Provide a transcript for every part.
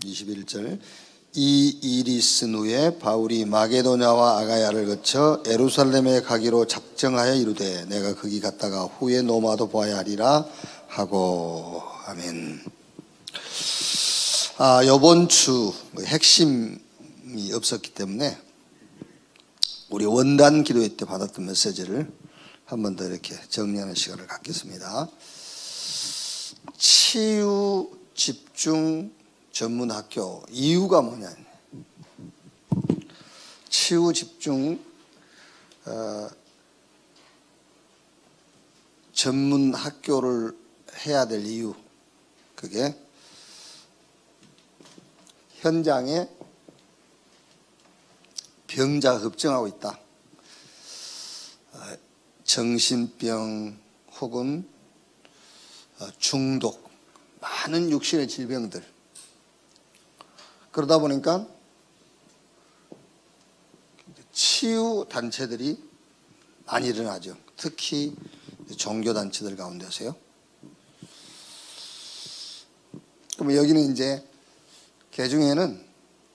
21절. 이 일이 있은 후에 바울이 마게도냐와 아가야를 거쳐 예루살렘에 가기로 작정하여 이르되 내가 거기 갔다가 후에 로마도 보아야 하리라 하고. 아멘. 이번 주 핵심이 없었기 때문에 우리 원단 기도회 때 받았던 메시지를 한 번 더 이렇게 정리하는 시간을 갖겠습니다. 치유 집중 전문 학교. 이유가 뭐냐? 치유 집중 전문 학교를 해야 될 이유, 그게 현장에 병자가 급증하고 있다. 정신병 혹은 중독, 많은 육신의 질병들. 그러다 보니까 치유 단체들이 많이 일어나죠. 특히 종교 단체들 가운데서요. 그럼 여기는 이제 개중에는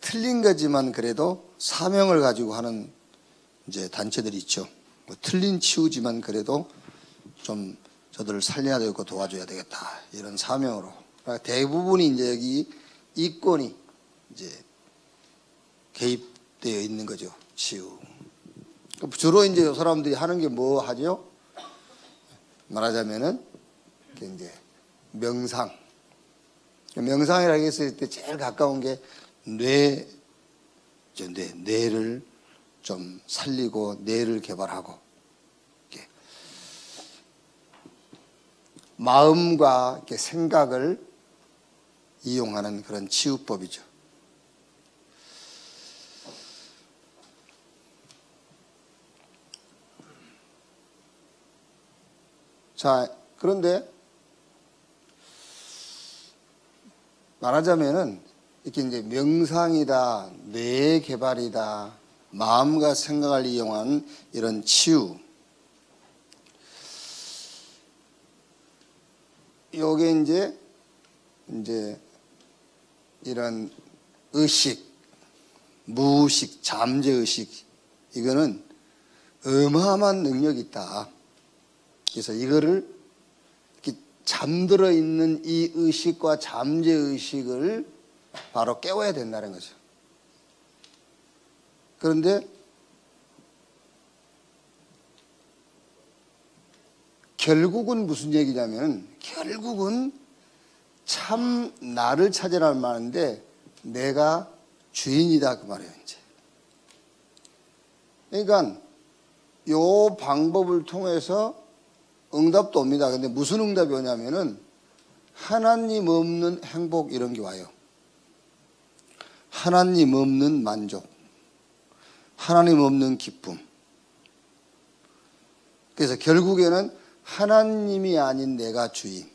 틀린 거지만 그래도 사명을 가지고 하는 이제 단체들이 있죠. 뭐 틀린 치유지만 그래도 좀 저들을 살려야 되고 도와줘야 되겠다, 이런 사명으로. 그러니까 대부분이 이제 여기 이권이 이제 개입되어 있는 거죠. 치유. 주로 이제 사람들이 하는 게 뭐 하죠? 말하자면은 이제 명상. 명상이라고 했을 때 제일 가까운 게 뇌를 좀 살리고 뇌를 개발하고, 이렇게 마음과 이렇게 생각을 이용하는 그런 치유법이죠. 자, 그런데 말하자면은 이렇게 이제 명상이다, 뇌 개발이다, 마음과 생각을 이용한 이런 치유. 요게 이제 이런 의식, 무의식, 잠재의식, 이거는 어마어마한 능력이 있다. 그래서 이거를 이렇게 잠들어 있는 이 의식과 잠재의식을 바로 깨워야 된다는 거죠. 그런데 결국은 무슨 얘기냐면, 결국은 참 나를 찾으라는 말인데 내가 주인이다, 그 말이에요. 이제 그러니까 요 방법을 통해서 응답도 옵니다. 근데 무슨 응답이 오냐면은 하나님 없는 행복, 이런 게 와요. 하나님 없는 만족, 하나님 없는 기쁨. 그래서 결국에는 하나님이 아닌 내가 주인.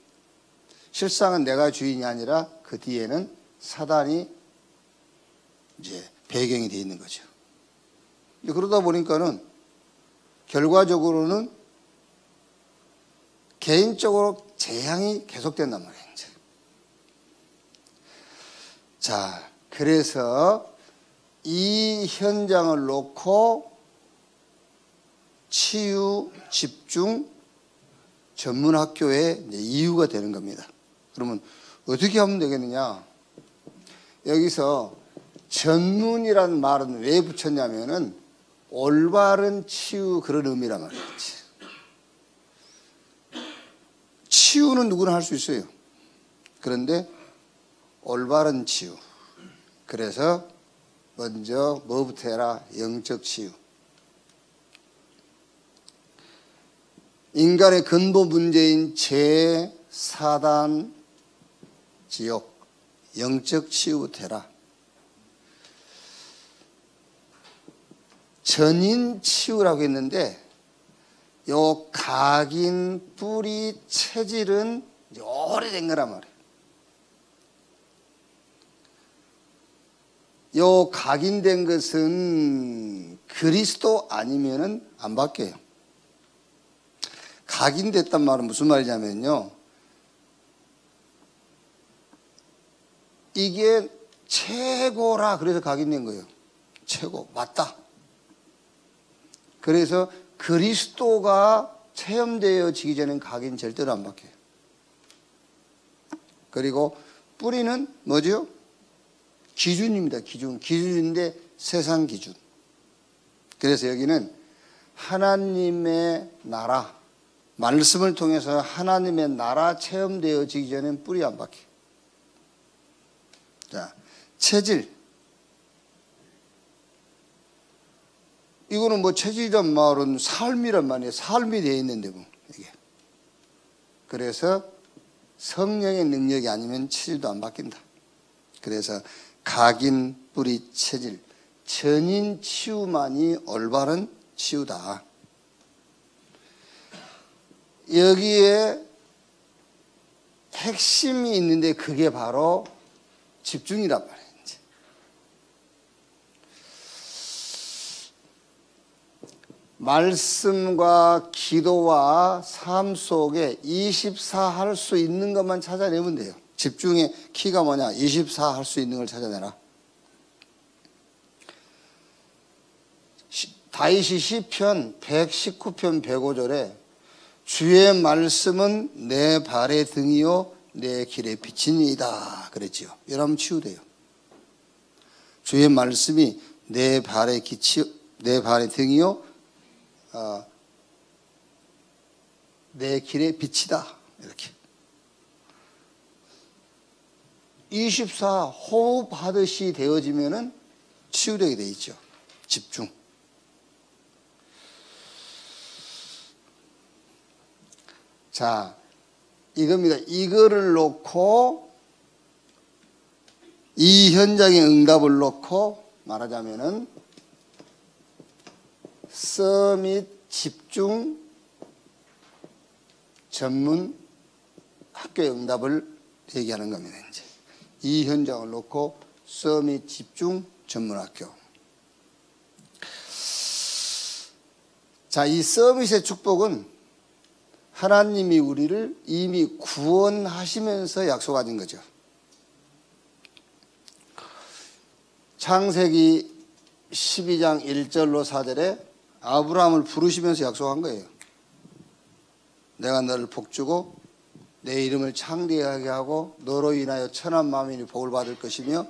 실상은 내가 주인이 아니라 그 뒤에는 사단이 이제 배경이 되어 있는 거죠. 그러다 보니까는 결과적으로는 개인적으로 재앙이 계속된단 말이에요. 이제. 자, 그래서 이 현장을 놓고 치유 집중 전문 학교의 이유가 되는 겁니다. 그러면 어떻게 하면 되겠느냐? 여기서 전문이라는 말은 왜 붙였냐면은 올바른 치유, 그런 의미란 말이지. 치유는 누구나 할 수 있어요. 그런데 올바른 치유. 그래서 먼저 뭐부터 해라? 영적 치유. 인간의 근본 문제인 죄, 사단, 지옥, 영적 치유부터 해라. 전인 치유라고 했는데 요 각인, 뿌리, 체질은 이제 오래된 거란 말이에요. 요 각인된 것은 그리스도 아니면은 안 바뀌어요. 각인됐단 말은 무슨 말이냐면요, 이게 최고라 그래서 각인된 거예요. 최고 맞다. 그래서 그리스도가 체험되어지기 전엔 각인 절대로 안 바뀌어요. 그리고 뿌리는 뭐죠? 기준입니다. 기준인데 세상 기준. 그래서 여기는 하나님의 나라, 말씀을 통해서 하나님의 나라 체험되어지기 전엔 뿌리 안 바뀌어요. 자, 체질. 이거는 뭐 체질이란 말은 삶이란 말이에요. 삶이 되어 있는데 뭐 이게. 그래서 성령의 능력이 아니면 체질도 안 바뀐다. 그래서 각인, 뿌리, 체질, 전인 치유만이 올바른 치유다. 여기에 핵심이 있는데 그게 바로 집중이란 말이에요. 말씀과 기도와 삶 속에 24 할 수 있는 것만 찾아내면 돼요. 집중의 키가 뭐냐? 24 할 수 있는 걸 찾아내라. 다윗이 시편 119편 105절에 주의 말씀은 내 발의 등이요 내 길의 빛이니이다 그랬지요. 이러면 치유돼요. 주의 말씀이 내 발의 등이요 내 길의 빛이다. 이렇게 24 호흡하듯이 되어지면은 치유되게 돼 있죠. 집중. 자, 이겁니다. 이거를 놓고 이 현장의 응답을 놓고 말하자면은 서밋 집중 전문 학교의 응답을 얘기하는 겁니다. 이제 이 현장을 놓고 서밋 집중 전문 학교. 자, 이 서밋의 축복은 하나님이 우리를 이미 구원하시면서 약속하신 거죠. 창세기 12장 1절로 4절에 아브라함을 부르시면서 약속한 거예요. 내가 너를 복주고 내 이름을 창대하게 하고 너로 인하여 천한 만민이 복을 받을 것이며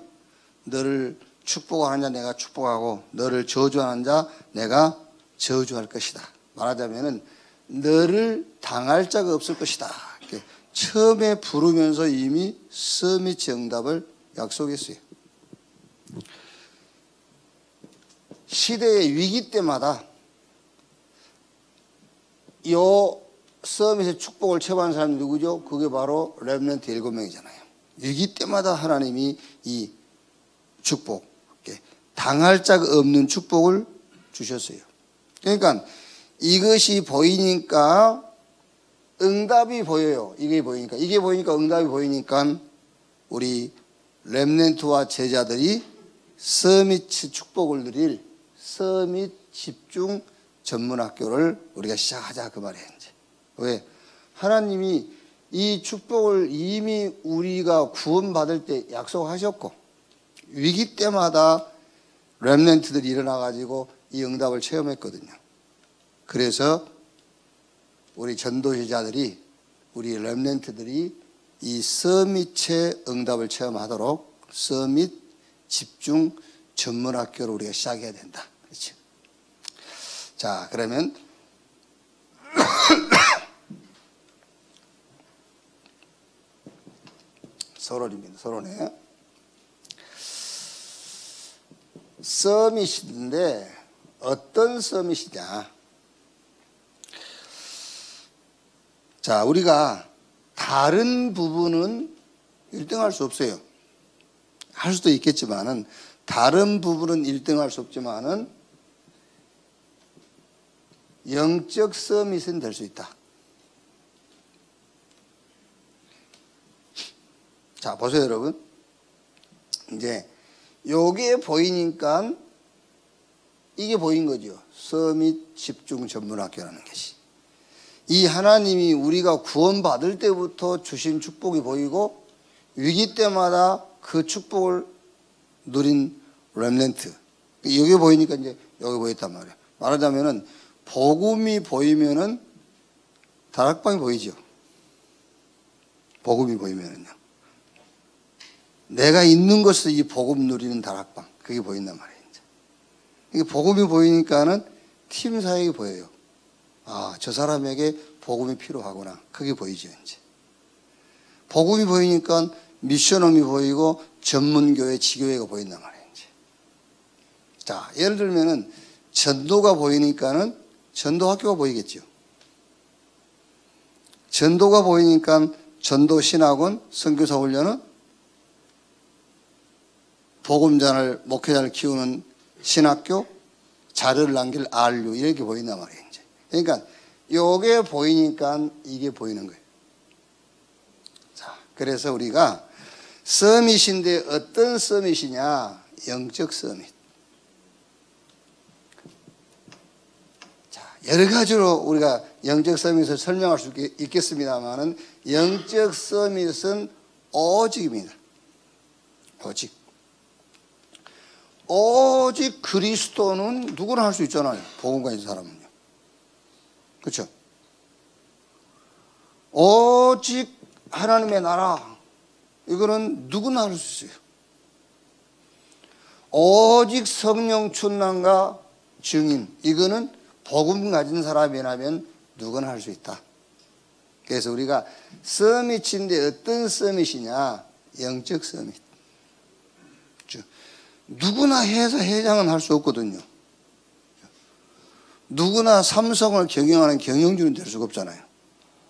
너를 축복하는 자 내가 축복하고 너를 저주하는 자 내가 저주할 것이다. 말하자면은 너를 당할 자가 없을 것이다. 이렇게 처음에 부르면서 이미 서밋 응답을 약속했어요. 시대의 위기 때마다 이 서밋의 축복을 체험하는 사람이 누구죠? 그게 바로 렘넌트 7명이잖아요. 위기 때마다 하나님이 이 축복, 당할 자가 없는 축복을 주셨어요. 그러니까 이것이 보이니까 응답이 보여요. 이게 보이니까 응답이 보이니까 우리 렘넌트와 제자들이 서밋 축복을 누릴 서밋 집중 전문학교를 우리가 시작하자 그 말이에요. 이제. 왜? 하나님이 이 축복을 이미 우리가 구원받을 때 약속하셨고 위기 때마다 렘넌트들이 일어나가지고 이 응답을 체험했거든요. 그래서 우리 전도자들이 우리 렘넌트들이 이 서밋의 응답을 체험하도록 서밋 집중 전문학교를 우리가 시작해야 된다. 그렇죠? 자, 그러면 서론입니다. 서론에 서밋인데 어떤 서밋이냐? 자, 우리가 다른 부분은 1등할 수 없어요. 할 수도 있겠지만은 다른 부분은 1등할 수 없지만은 영적 서밋은 될 수 있다. 자, 보세요, 여러분. 이제 요게 보이니까 이게 보인 거죠. 서밋 집중 전문학교라는 것이. 이 하나님이 우리가 구원받을 때부터 주신 축복이 보이고 위기 때마다 그 축복을 누린 렘넌트. 여기 보이니까 이제 여기 보였단 말이에요. 말하자면은 복음이 보이면은 다락방이 보이죠. 복음이 보이면은요. 내가 있는 곳에서 이 복음 누리는 다락방, 그게 보인단 말이에요. 이게 복음이 보이니까는 팀 사역이 보여요. 아, 저 사람에게 복음이 필요하구나. 그게 보이죠, 이제. 복음이 보이니까 미션홈이 보이고 전문교회, 지교회가 보인단 말이에요, 이제. 자, 예를 들면은 전도가 보이니까는 전도학교가 보이겠죠. 전도가 보이니까 전도신학원, 선교사 훈련은 복음자를, 목회자를 키우는 신학교, 자료를 남길 RU, 이렇게 보인단 말이에요, 이제. 그러니까, 요게 보이니까 이게 보이는 거예요. 자, 그래서 우리가 서밋인데 어떤 서밋이냐? 영적 서밋. 자, 여러 가지로 우리가 영적 서밋을 설명할 수 있겠습니다만은, 영적 서밋은 오직입니다. 오직. 오직 그리스도는 누구나 할 수 있잖아요. 복음 가진 사람은요. 그렇죠? 오직 하나님의 나라, 이거는 누구나 할 수 있어요. 오직 성령 충만과 증인, 이거는 복음 가진 사람이라면 누구나 할 수 있다. 그래서 우리가 서밋인데 어떤 서밋이냐? 영적 서밋. 누구나 해서 회장은 할 수 없거든요. 누구나 삼성을 경영하는 경영주는 될 수가 없잖아요.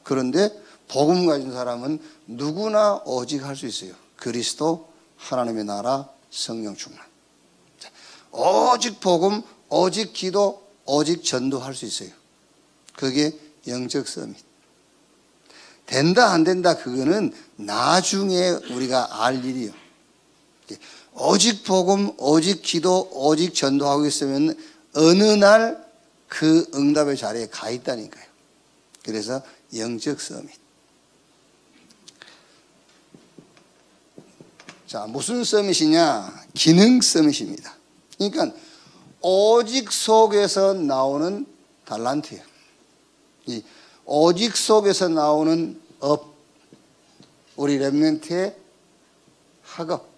그런데 복음 가진 사람은 누구나 오직 할 수 있어요. 그리스도, 하나님의 나라, 성령 충만. 오직 복음, 오직 기도, 오직 전도할 수 있어요. 그게 영적 서밋. 된다 안 된다 그거는 나중에 우리가 알 일이요. 오직 복음, 오직 기도, 오직 전도하고 있으면 어느 날 그 응답의 자리에 가 있다니까요. 그래서 영적 서밋. 자, 무슨 서밋이냐? 기능 서밋입니다. 그러니까 오직 속에서 나오는 달란트예요. 이 오직 속에서 나오는 업, 우리 렘넌트의 학업.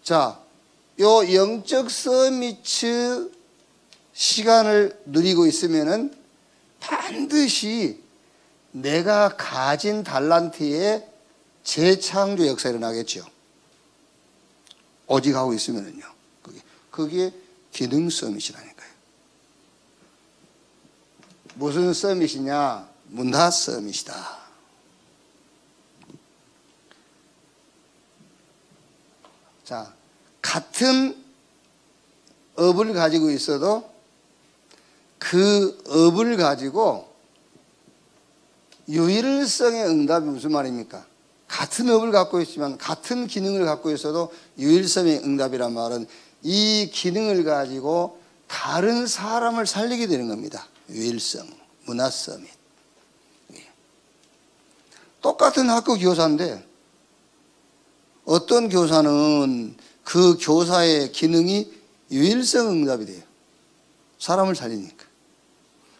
자, 요 영적 서밋 시간을 누리고 있으면은 반드시 내가 가진 달란트의 재창조 역사가 일어나겠죠. 오직 하고 있으면은요. 그게 기능 서밋이라니까요. 무슨 서밋이냐? 문화 서밋이다. 자, 같은 업을 가지고 있어도 그 업을 가지고 유일성의 응답이 무슨 말입니까? 같은 업을 갖고 있지만 같은 기능을 갖고 있어도 유일성의 응답이란 말은 이 기능을 가지고 다른 사람을 살리게 되는 겁니다. 유일성, 문화 서밋. 똑같은 학교 교사인데 어떤 교사는 그 교사의 기능이 유일성 응답이 돼요. 사람을 살리니까.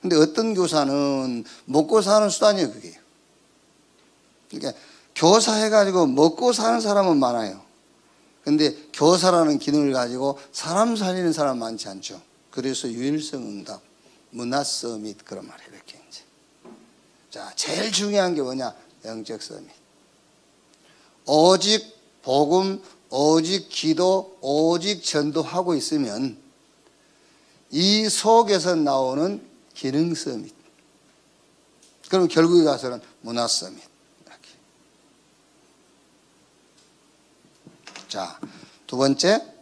근데 어떤 교사는 먹고 사는 수단이에요, 그게. 그러니까 교사 해가지고 먹고 사는 사람은 많아요. 근데 교사라는 기능을 가지고 사람 살리는 사람 많지 않죠. 그래서 유일성 응답, 문화 서밋, 그런 말이에요, 이렇게 이제. 자, 제일 중요한 게 뭐냐? 영적 서밋. 오직 복음, 오직 기도, 오직 전도하고 있으면 이 속에서 나오는 기능 서밋. 그럼 결국에 가서는 문화 서밋. 이렇게. 자, 두 번째.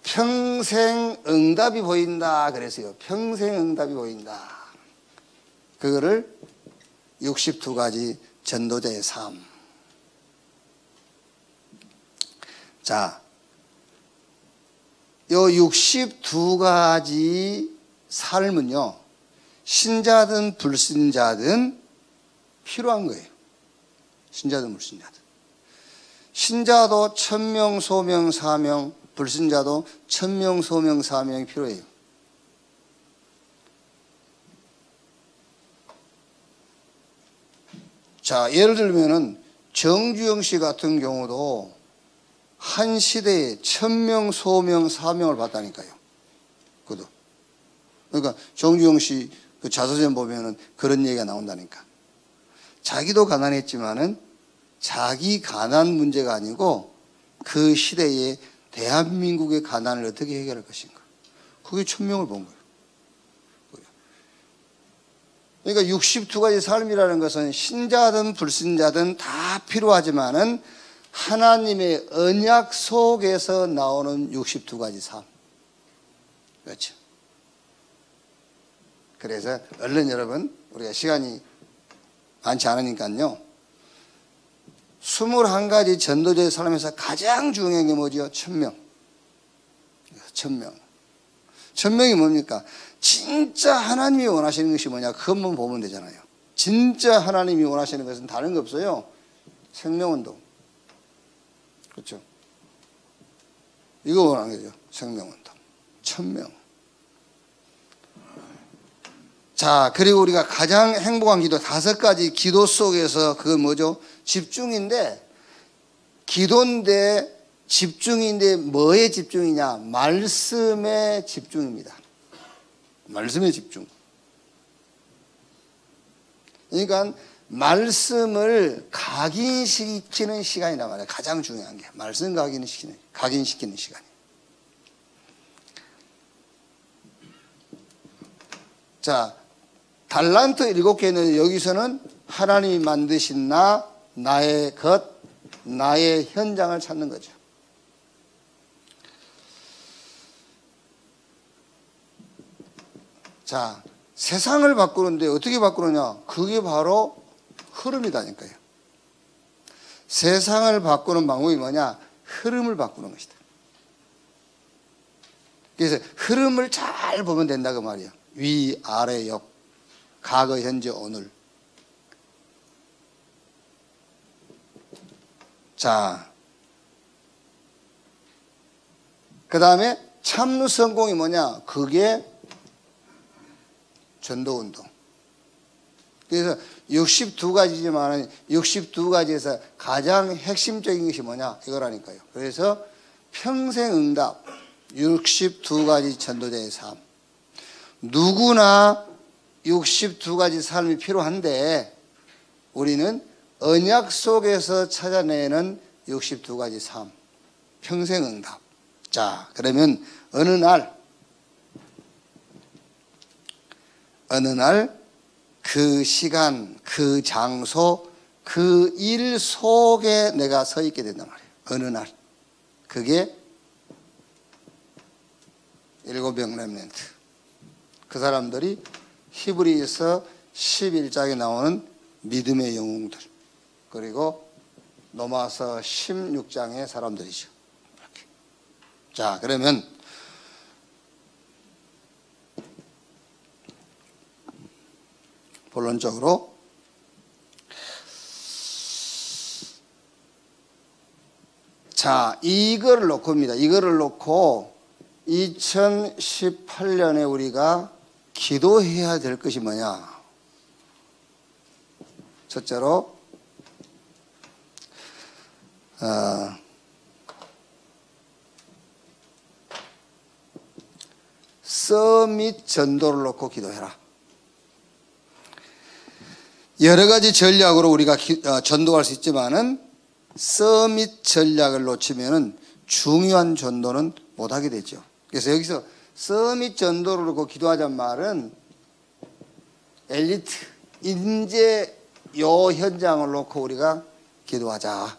평생 응답이 보인다 그래서요. 평생 응답이 보인다. 그거를 62가지 전도자의 삶. 자, 요 62가지 삶은요, 신자든 불신자든 필요한 거예요. 신자든 불신자든. 신자도 천명, 소명, 사명, 불신자도 천명, 소명, 사명이 필요해요. 자, 예를 들면은 정주영 씨 같은 경우도 한 시대에 천명, 소명, 사명을 받다니까요. 그도. 그러니까 정주영 씨 그 자서전 보면은 그런 얘기가 나온다니까. 자기도 가난했지만은 자기 가난 문제가 아니고 그 시대에 대한민국의 가난을 어떻게 해결할 것인가. 그게 천명을 본 거예요. 그러니까 62가지 삶이라는 것은 신자든 불신자든 다 필요하지만은 하나님의 언약 속에서 나오는 62가지 삶. 그렇죠. 그래서 얼른 여러분, 우리가 시간이 많지 않으니까요. 21가지 전도자의 삶에서 가장 중요한 게 뭐죠? 천명. 천명. 천명이 뭡니까? 진짜 하나님이 원하시는 것이 뭐냐? 그것만 보면 되잖아요. 진짜 하나님이 원하시는 것은 다른 거 없어요. 생명운동. 그렇죠? 이거 원하는 거죠. 생명운동. 천명. 자, 그리고 우리가 가장 행복한 기도 5가지 기도 속에서 그건 뭐죠? 집중인데, 기도인데 집중인데 뭐에 집중이냐? 말씀에 집중입니다. 말씀에 집중. 그러니까 말씀을 각인시키는 시간이란 말이에요. 가장 중요한 게 말씀 각인시키는 시간이에요. 자, 달란트 7개는 여기서는 하나님이 만드신 나의 것, 나의 현장을 찾는 거죠. 자, 세상을 바꾸는데 어떻게 바꾸느냐? 그게 바로 흐름이다니까요. 세상을 바꾸는 방법이 뭐냐? 흐름을 바꾸는 것이다. 그래서 흐름을 잘 보면 된다고 말이에요. 위, 아래, 옆, 과거, 현재, 오늘. 자, 그 다음에 참루 성공이 뭐냐? 그게 전도운동. 그래서 62가지지만 62가지에서 가장 핵심적인 것이 뭐냐? 이거라니까요. 그래서 평생응답 62가지 전도자의 삶. 누구나 62가지 삶이 필요한데 우리는 언약 속에서 찾아내는 62가지 삶. 평생응답. 자, 그러면 어느 날 그 시간, 그 장소, 그 일 속에 내가 서 있게 된단 말이에요. 어느 날. 그게 7명 렘넌트. 그 사람들이 히브리서 11장에 나오는 믿음의 영웅들. 그리고 로마서 16장의 사람들이죠. 이렇게. 자, 그러면 본론적으로 자, 이거를 놓고입니다. 이거를 놓고 2018년에 우리가 기도해야 될 것이 뭐냐? 첫째로 서밋 전도를 놓고 기도해라. 여러 가지 전략으로 우리가 전도할 수 있지만은 서밋 전략을 놓치면은 중요한 전도는 못하게 되죠. 그래서 여기서 서밋 전도를 놓고 기도하자는 말은 엘리트, 인재 요 현장을 놓고 우리가 기도하자.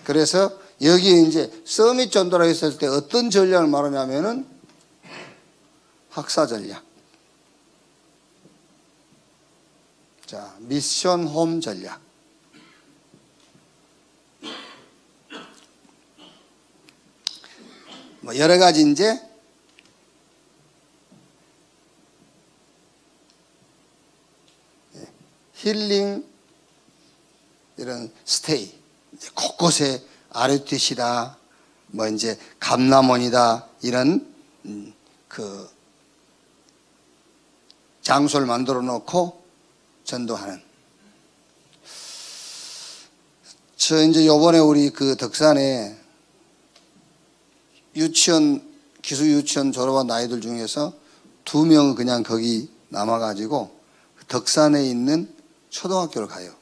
그래서 여기에 이제 서밋 전도라고 했을 때 어떤 전략을 말하냐면은 학사 전략. 자, 미션 홈 전략. 뭐 여러 가지 이제 힐링 이런 스테이, 이제 곳곳에 아르티시다, 뭐 이제 감람원이다, 이런 그 장소를 만들어 놓고 전도하는. 저 이제 요번에 우리 그 덕산에 유치원, 기숙 유치원 졸업한 아이들 중에서 2명은 그냥 거기 남아가지고 덕산에 있는 초등학교를 가요,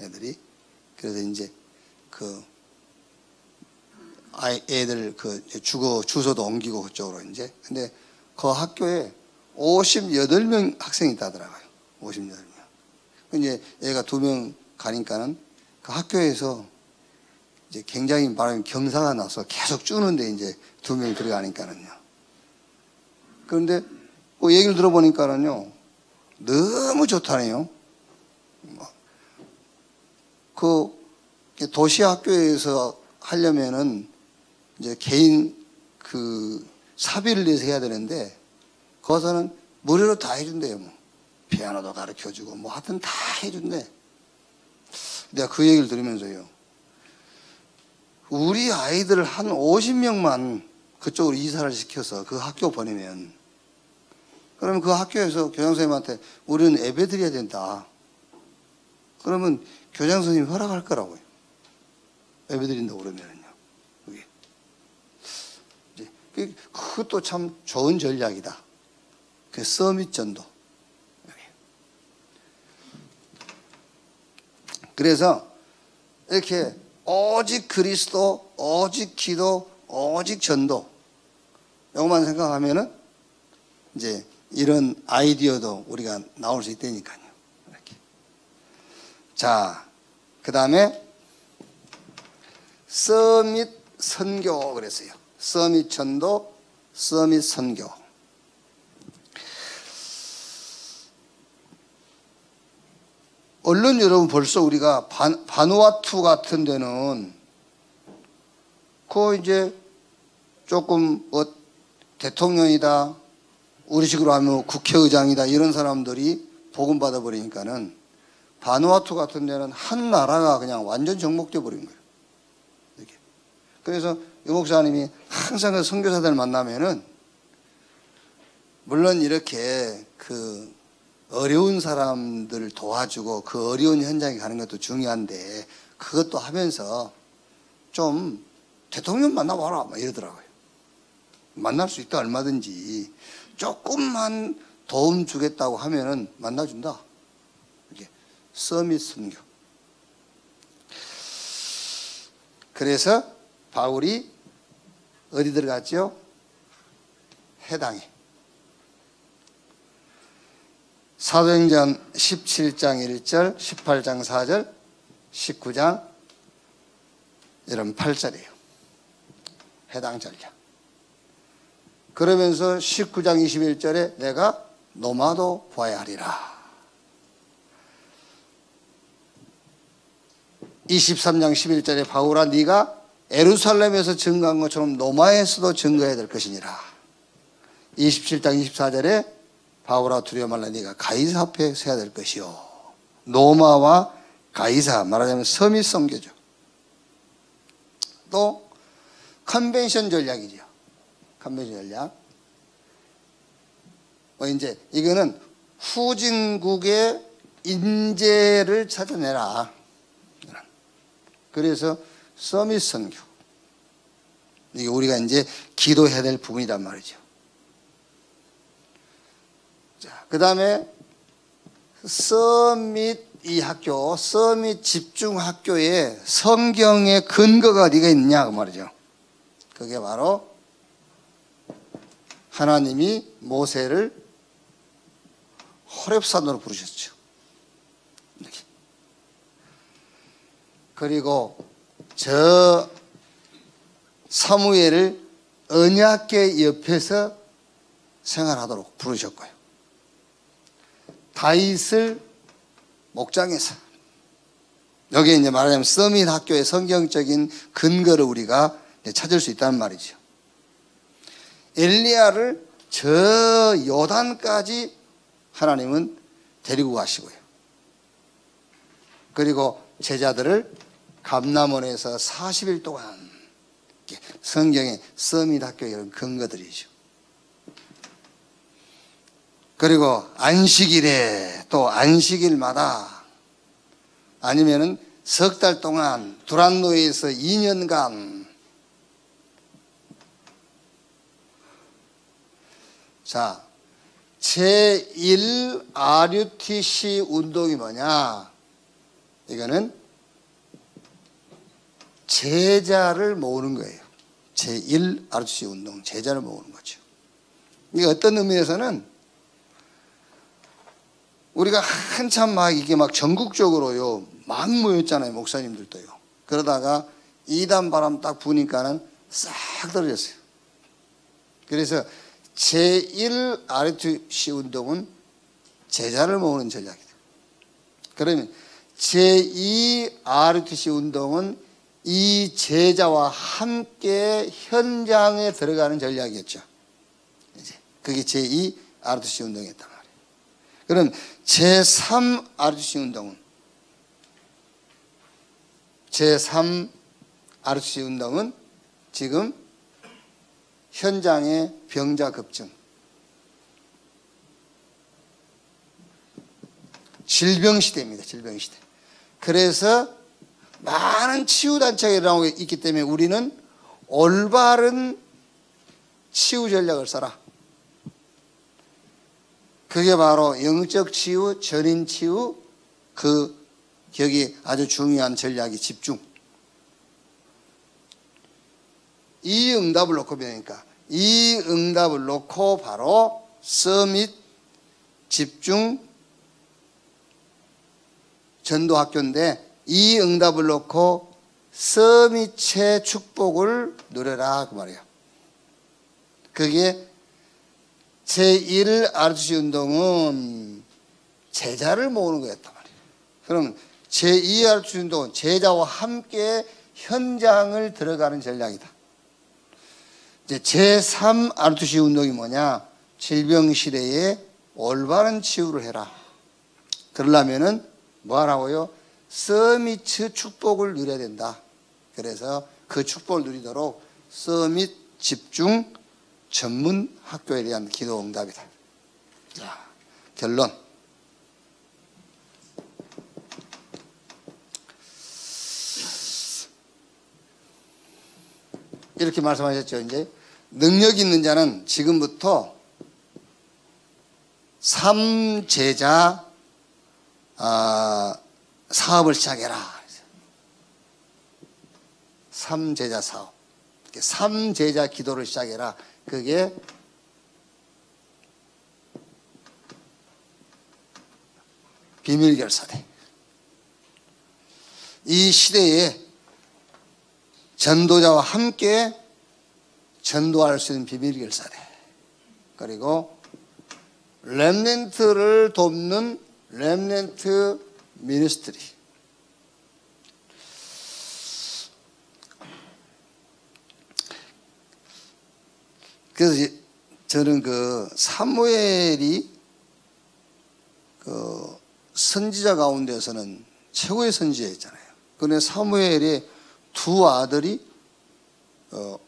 애들이. 그래서 이제 그 애들 그 주소도 옮기고 그쪽으로 이제. 근데 그 학교에 58명 학생이 있다더라고요. 58명. 이제 애가 2명 가니까는 그 학교에서 이제 굉장히 말하면 경사가 나서 계속 주는데 이제 2명 들어가니까는요. 그런데 그 얘기를 들어보니까는요, 너무 좋다네요. 그 도시 학교에서 하려면은 이제 개인 그 사비를 내서 해야 되는데, 거기서는 무료로 다 해준대요. 뭐 피아노도 가르쳐주고 뭐 하여튼 다 해준대. 내가 그 얘기를 들으면서요, 우리 아이들 한 50명만 그쪽으로 이사를 시켜서 그 학교 보내면, 그러면 그 학교에서 교장선생님한테 우리는 예배 드려야 된다, 그러면 교장선생님이 허락할 거라고요. 예배 드린다고 그러면은요. 그것도 참 좋은 전략이다. 그 서밋 전도. 그래서 이렇게 오직 그리스도, 오직 기도, 오직 전도, 이것만 생각하면은 이제 이런 아이디어도 우리가 나올 수 있다니까요. 이렇게. 자, 그 다음에 서밋 선교 그랬어요. 서밋 전도, 서밋 선교. 얼른 여러분 벌써 우리가 바누아투 같은 데는 그 이제 조금 대통령이다, 우리식으로 하면 국회의장이다, 이런 사람들이 복음 받아버리니까는 바누아투 같은 데는 한 나라가 그냥 완전 정복돼 버린 거예요. 이렇게. 그래서 유 목사님이 항상 그 선교사들 만나면은, 물론 이렇게 그 어려운 사람들을 도와주고 그 어려운 현장에 가는 것도 중요한데, 그것도 하면서 좀 대통령 만나봐라 막 이러더라고요. 만날 수 있다, 얼마든지. 조금만 도움 주겠다고 하면은 만나준다. 이렇게 서밋 선교. 그래서 바울이 어디 들어갔죠? 해당에. 사도행전 17장 1절, 18장 4절, 19장 이런 8절이에요. 해당 전략. 그러면서 19장 21절에 내가 노마도 보아야 하리라. 23장 11절에 바울아, 네가 예루살렘에서 증거한 것처럼 노마에서도 증거해야 될 것이니라. 27장 24절에 바울아, 두려워 말라, 네가 가이사 앞에 서야 될 것이요. 노마와 가이사, 말하자면 서밋 선교죠. 또 컨벤션 전략이죠. 컨벤션 전략. 이제 이거는 후진국의 인재를 찾아내라. 그래서 서밋 선교. 이게 우리가 이제 기도해야 될 부분이란 말이죠. 자, 그 다음에 서밋 이 학교, 서밋 집중 학교에 성경의 근거가 어디가 있느냐 그 말이죠. 그게 바로 하나님이 모세를 호렙산으로 부르셨죠. 이렇게. 그리고 저 사무엘을 언약궤 옆에서 생활하도록 부르셨고요. 다윗을 목장에서. 여기에 이제 말하자면 서밋 학교의 성경적인 근거를 우리가 찾을 수 있다는 말이죠. 엘리야를 저 요단까지 하나님은 데리고 가시고요. 그리고 제자들을 감람원에서 40일 동안 성경의 서밋 학교 이런 근거들이죠. 그리고 안식일에 또 안식일마다 아니면은 석 달 동안 두란노에서 2년간 자 제1 RUTC 운동이 뭐냐? 이거는 제자를 모으는 거예요. 제1 RUTC 운동, 제자를 모으는 거죠. 이게 어떤 의미에서는 우리가 한참 막 이게 막 전국적으로요, 막 모였잖아요, 목사님들도요. 그러다가 이단 바람 딱 부니까는 싹 떨어졌어요. 그래서 제1 RUTC 운동은 제자를 모으는 전략이다. 그러면 제2 RUTC 운동은 이 제자와 함께 현장에 들어가는 전략이었죠. 이제 그게 제2 RUTC 운동이었단 말이에요. 그럼 제3 RUTC 운동은 제3 RUTC 운동은 지금 현장의 병자 급증, 질병 시대입니다. 질병 시대. 그래서 많은 치유단체가 일어나고 있기 때문에 우리는 올바른 치유 전략을 써라. 그게 바로 영적 치유, 전인 치유, 여기 아주 중요한 전략이 집중. 이 응답을 놓고 배우니까 이 응답을 놓고 바로 서밋, 집중, 전도학교인데 이 응답을 놓고 서밋의 축복을 누려라 그 말이에요. 그게 제1 RUTC 운동은 제자를 모으는 거였단 말이에요. 그럼 제2 RUTC 운동은 제자와 함께 현장을 들어가는 전략이다. 이제 제3 RUTC 운동이 뭐냐? 질병 시대에 올바른 치유를 해라. 그러려면은 뭐 하라고요? 서밋 축복을 누려야 된다. 그래서 그 축복을 누리도록 서밋 집중 전문 학교에 대한 기도 응답이다. 자, 결론. 이렇게 말씀하셨죠. 이제 능력 있는 자는 지금부터 3제자 사업을 시작해라. 3제자 사업. 3제자 기도를 시작해라. 그게 비밀결사대. 이 시대에 전도자와 함께 전도할 수 있는 비밀결사대. 그리고 렘넌트를 돕는 렘넌트 미니스트리. 그래서 저는 그 사무엘이 그 선지자 가운데서는 최고의 선지자였잖아요. 그런데 사무엘의 두 아들이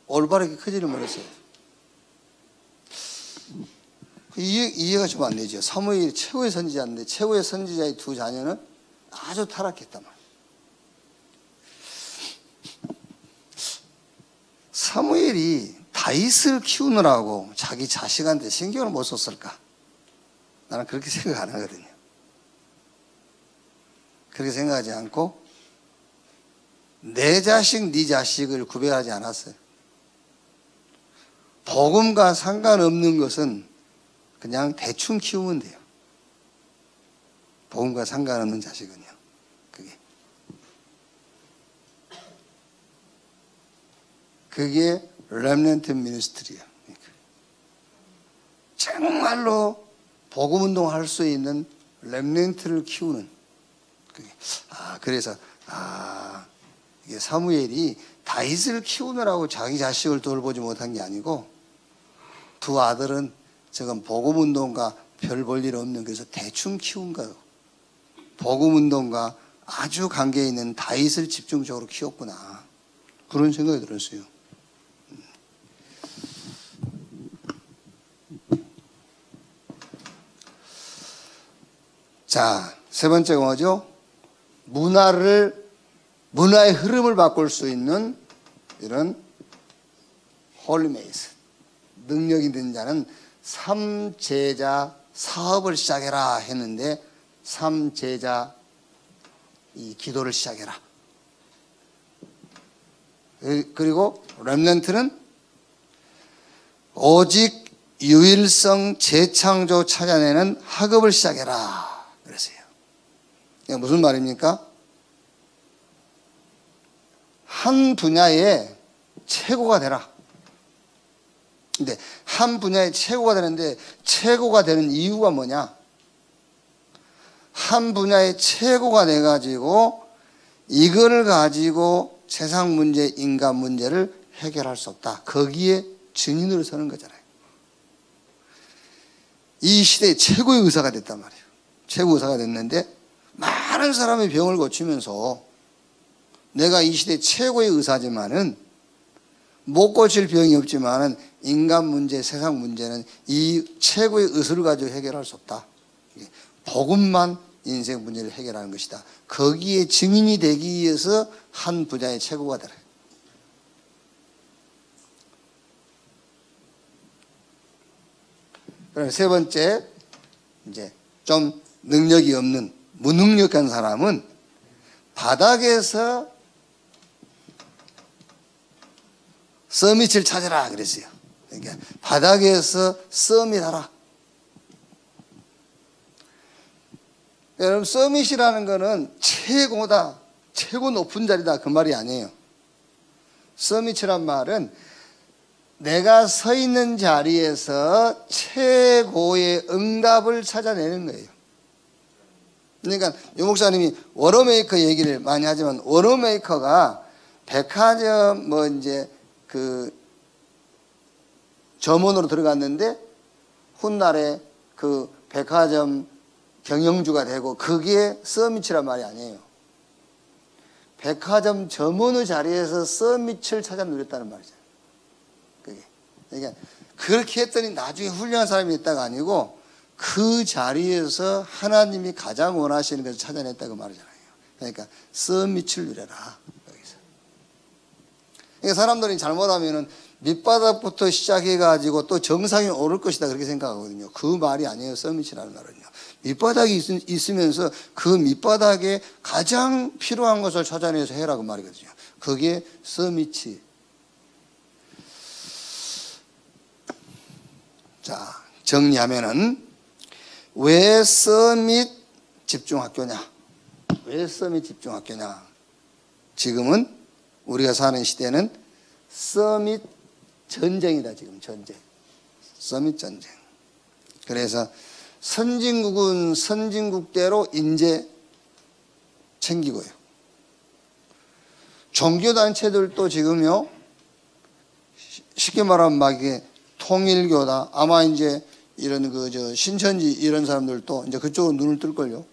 올바르게 크지를 못했어요. 이해가 좀 안 되죠. 사무엘이 최고의 선지자인데 최고의 선지자의 두 자녀는 아주 타락했단 말이에요. 사무엘이 다윗을 키우느라고 자기 자식한테 신경을 못 썼을까? 나는 그렇게 생각 안 하거든요. 그렇게 생각하지 않고 내 자식, 네 자식을 구별하지 않았어요. 복음과 상관없는 것은 그냥 대충 키우면 돼요. 복음과 상관없는 자식은요. 그게 렘넌트 미니스트리예요. 정말로 복음 운동할 수 있는 렘넌트를 키우는. 그래서 이게 사무엘이 다윗을 키우느라고 자기 자식을 돌보지 못한 게 아니고 두 아들은 저건 복음 운동과 별 볼 일 없는, 그래서 대충 키운 거예요. 복음 운동과 아주 관계 있는 다윗을 집중적으로 키웠구나. 그런 생각이 들었어요. 자, 세 번째가 뭐죠? 문화의 흐름을 바꿀 수 있는 이런 홀리메이스, 능력 있는 자는 삼제자 사업을 시작해라 했는데 삼제자 이 기도를 시작해라. 그리고 렘넌트는 오직 유일성 재창조 찾아내는 학업을 시작해라 그랬어요. 이게 무슨 말입니까? 한 분야의 최고가 되라. 근데 한 분야의 최고가 되는데 최고가 되는 이유가 뭐냐? 한 분야의 최고가 돼가지고 이거를 가지고 세상 문제, 인간 문제를 해결할 수 없다. 거기에 증인으로 서는 거잖아요. 이 시대의 최고의 의사가 됐단 말이에요. 최고 의사가 됐는데 많은 사람의 병을 고치면서 내가 이 시대의 최고의 의사지만은 못 고칠 병이 없지만은 인간 문제, 세상 문제는 이 최고의 의술을 가지고 해결할 수 없다. 복음만 인생 문제를 해결하는 것이다. 거기에 증인이 되기 위해서 한 분야의 최고가 되라. 그럼 세 번째, 이제 좀 능력이 없는 무능력한 사람은 바닥에서 서밋을 찾으라 그랬어요. 그러니까 바닥에서 서밋하라. 여러분, 서밋이라는 거는 최고다, 최고 높은 자리다 그 말이 아니에요. 서밋이란 말은 내가 서 있는 자리에서 최고의 응답을 찾아내는 거예요. 그러니까 유 목사님이 워러메이커 얘기를 많이 하지만 워러메이커가 백화점 뭐 이제 그 점원으로 들어갔는데 훗날에 그 백화점 경영주가 되고 그게 서밋이란 말이 아니에요. 백화점 점원의 자리에서 서밋을 찾아 누렸다는 말이잖아요. 그게. 그러니까 그렇게 했더니 나중에 훌륭한 사람이 있다가 아니고 그 자리에서 하나님이 가장 원하시는 것을 찾아냈다고 말이잖아요. 그러니까 서밋을 누려라. 여기서. 그러니까 사람들이 잘못하면은 밑바닥부터 시작해가지고 또 정상에 오를 것이다 그렇게 생각하거든요. 그 말이 아니에요. 서밋이라는 말은요. 밑바닥이 있으면서 그 밑바닥에 가장 필요한 것을 찾아내서 해라 그 말이거든요. 그게 서밋이. 자, 정리하면은 왜 서밋 집중학교냐? 왜 서밋 집중학교냐? 지금은 우리가 사는 시대는 서밋 전쟁이다. 지금 전쟁. 서밋 전쟁. 그래서 선진국은 선진국대로 인재 챙기고요. 종교단체들도 지금요, 쉽게 말하면 막 이게 통일교다. 아마 이제 이런 신천지 이런 사람들도 이제 그쪽으로 눈을 뜰걸요.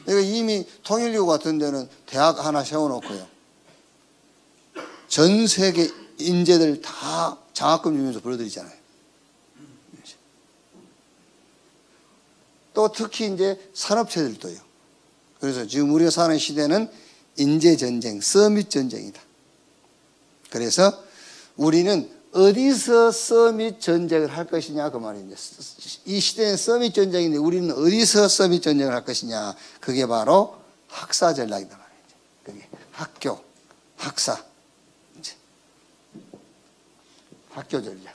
그러니까 이미 통일교 같은 데는 대학 하나 세워놓고요. 전 세계 인재들 다 장학금 주면서 불러들이잖아요. 또 특히 이제 산업체들도요. 그래서 지금 우리가 사는 시대는 인재 전쟁, 서밋 전쟁이다. 그래서 우리는 어디서 서밋 전쟁을 할 것이냐 그 말입니다. 이 시대는 서밋 전쟁인데 우리는 어디서 서밋 전쟁을 할 것이냐. 그게 바로 학사 전략이다 말이죠. 그게 학교, 학사, 학교 전략.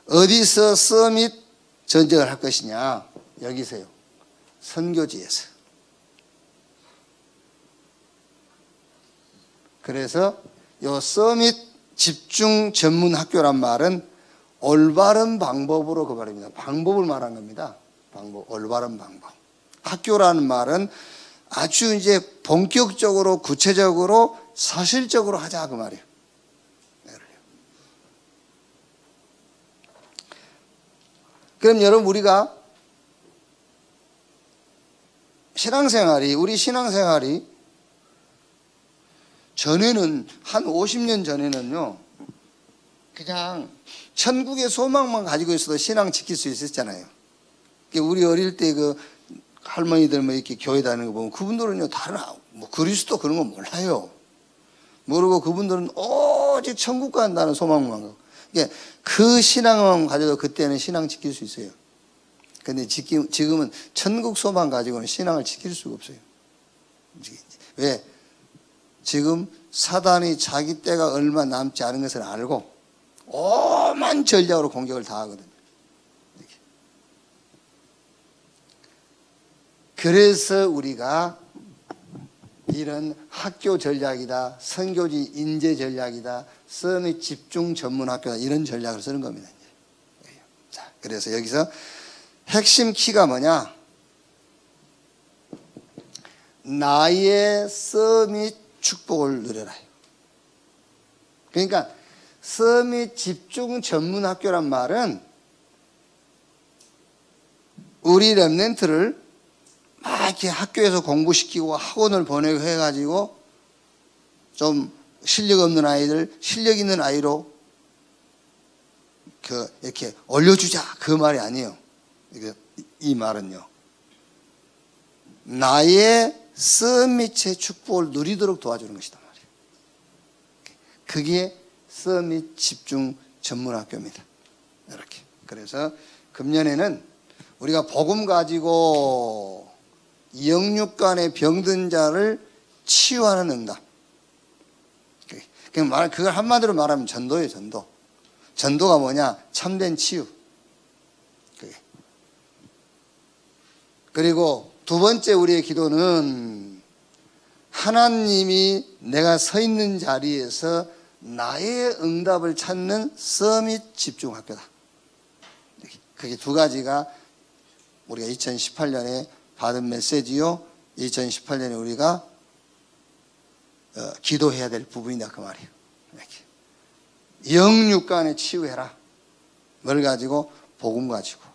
어디서 서밋 전쟁을 할 것이냐. 여기서요. 선교지에서. 그래서 요 서밋 집중 전문 학교란 말은 올바른 방법으로 그 말입니다. 방법을 말한 겁니다. 방법, 올바른 방법. 학교라는 말은 아주 이제 본격적으로 구체적으로 사실적으로 하자 그 말이에요. 그럼 여러분 우리가 우리 신앙생활이 전에는 한 50년 전에는요, 그냥 천국의 소망만 가지고 있어도 신앙 지킬 수 있었잖아요. 우리 어릴 때 그 할머니들 뭐 이렇게 교회 다니는 거 보면 그분들은요, 다른 뭐 그리스도 그런 거 몰라요. 모르고 그분들은 오직 천국 간다는 소망만 가고. 그러니까 그 신앙만 가져도 그때는 신앙 지킬 수 있어요. 근데 지금은 천국 소망 가지고는 신앙을 지킬 수가 없어요. 왜? 지금 사단이 자기 때가 얼마 남지 않은 것을 알고 오만 전략으로 공격을 다 하거든요. 이렇게. 그래서 우리가 이런 학교 전략이다, 선교지 인재 전략이다, 서밋 집중 전문 학교다, 이런 전략을 쓰는 겁니다. 자, 그래서 여기서 핵심 키가 뭐냐? 나의 서밋 축복을 누려라. 그러니까 서밋 집중 전문 학교란 말은 우리 렘넌트를 막 이렇게 학교에서 공부시키고 학원을 보내고 해가지고 좀 실력 없는 아이들, 실력 있는 아이로 이렇게 올려주자, 그 말이 아니에요. 이 말은요, 나의 서밋의 축복을 누리도록 도와주는 것이다 말이에요. 그게 서밋 집중 전문학교입니다. 이렇게. 그래서 금년에는 우리가 복음 가지고 영육간의 병든 자를 치유하는 응답. 그걸 한마디로 말하면 전도예요, 전도. 전도가 뭐냐? 참된 치유. 그리고 두 번째 우리의 기도는 하나님이 내가 서 있는 자리에서 나의 응답을 찾는 서밋 집중학교다. 그게 두 가지가 우리가 2018년에 받은 메시지요, 2018년에 우리가 기도해야 될 부분이다, 그 말이에요. 영육간에 치유해라. 뭘 가지고? 복음 가지고.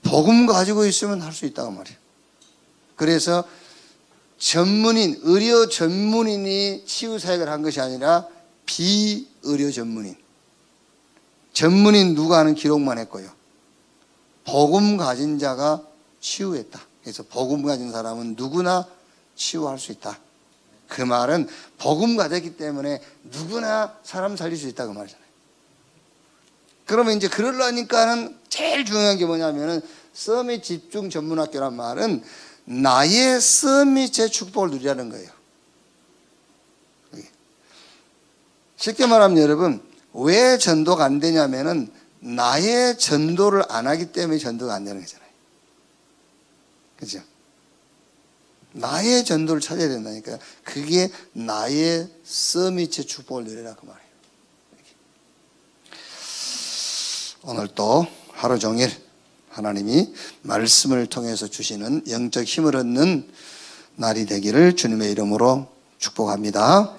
복음 가지고 있으면 할 수 있다고 말이에요. 그래서 전문인, 의료 전문인이 치유 사역을 한 것이 아니라 비의료 전문인. 전문인 누가 하는 기록만 했고요. 복음 가진 자가 치유했다. 그래서 복음 가진 사람은 누구나 치유할 수 있다. 그 말은 복음 가졌기 때문에 누구나 사람 살릴 수 있다, 그 말이잖아요. 그러면 이제 그러려니까는 제일 중요한 게 뭐냐면은 서밋 집중 전문학교란 말은 나의 서밋의 축복을 누리라는 거예요. 쉽게 말하면 여러분, 왜 전도가 안 되냐면은 나의 전도를 안 하기 때문에 전도가 안 되는 거잖아요. 그죠? 나의 전도를 찾아야 된다니까요. 그게 나의 서밋의 축복을 누리라, 그 말이에요. 오늘 또 하루 종일 하나님이 말씀을 통해서 주시는 영적 힘을 얻는 날이 되기를 주님의 이름으로 축복합니다.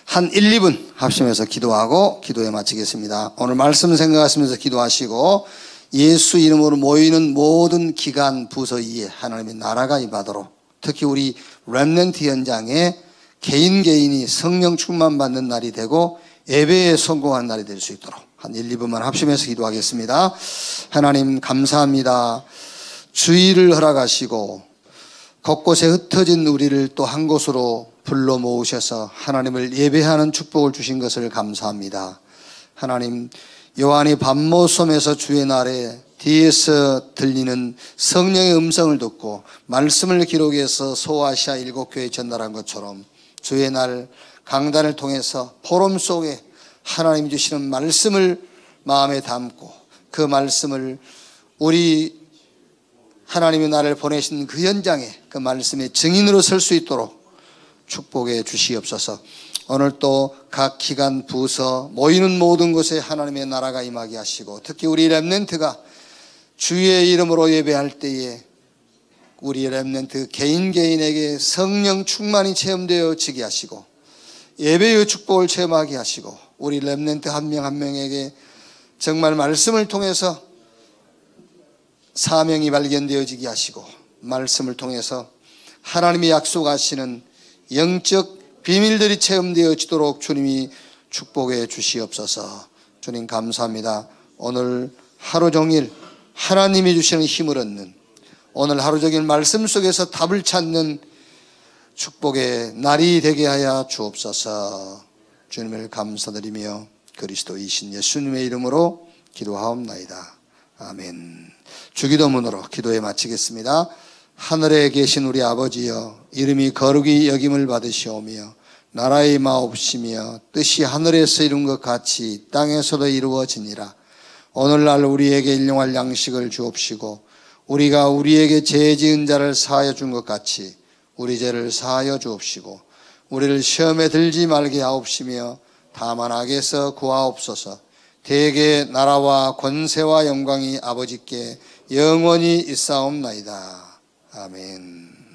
한 1, 2분 합심해서 기도하고 기도에 마치겠습니다. 오늘 말씀 생각하시면서 기도하시고 예수 이름으로 모이는 모든 기관 부서 위에 하나님의 나라가 임하도록, 특히 우리 렘넌트 현장에 개인이 성령 충만 받는 날이 되고 예배에 성공한 날이 될 수 있도록 한 1, 2분만 합심해서 기도하겠습니다. 하나님 감사합니다. 주의를 허락하시고 곳곳에 흩어진 우리를 또 한 곳으로 불러 모으셔서 하나님을 예배하는 축복을 주신 것을 감사합니다. 하나님, 요한이 밤모섬에서 주의 날에 뒤에서 들리는 성령의 음성을 듣고 말씀을 기록해서 소아시아 7교회에 전달한 것처럼 주의 날 강단을 통해서 포럼 속에 하나님이 주시는 말씀을 마음에 담고 그 말씀을 우리 하나님이 나를 보내신 그 현장에 그 말씀의 증인으로 설 수 있도록 축복해 주시옵소서. 오늘 또 각 기관 부서 모이는 모든 곳에 하나님의 나라가 임하게 하시고, 특히 우리 렘넌트가 주의 이름으로 예배할 때에 우리 렘넌트 개인에게 성령 충만이 체험되어지게 하시고 예배의 축복을 체험하게 하시고, 우리 렘넌트 한 명 한 명에게 정말 말씀을 통해서 사명이 발견되어지게 하시고 말씀을 통해서 하나님이 약속하시는 영적 비밀들이 체험되어지도록 주님이 축복해 주시옵소서. 주님 감사합니다. 오늘 하루 종일 하나님이 주시는 힘을 얻는, 오늘 하루 종일 말씀 속에서 답을 찾는 축복의 날이 되게 하여 주옵소서. 주님을 감사드리며 그리스도이신 예수님의 이름으로 기도하옵나이다. 아멘. 주기도문으로 기도에 마치겠습니다. 하늘에 계신 우리 아버지여, 이름이 거룩히 여김을 받으시오며 나라의 마옵시며 뜻이 하늘에서 이룬 것 같이 땅에서도 이루어지니라. 오늘날 우리에게 일용할 양식을 주옵시고 우리가 우리에게 죄 지은 자를 사하여 준 것 같이 우리 죄를 사하여 주옵시고 우리를 시험에 들지 말게 하옵시며 다만 악에서 구하옵소서. 대개 나라와 권세와 영광이 아버지께 영원히 있사옵나이다. 아멘.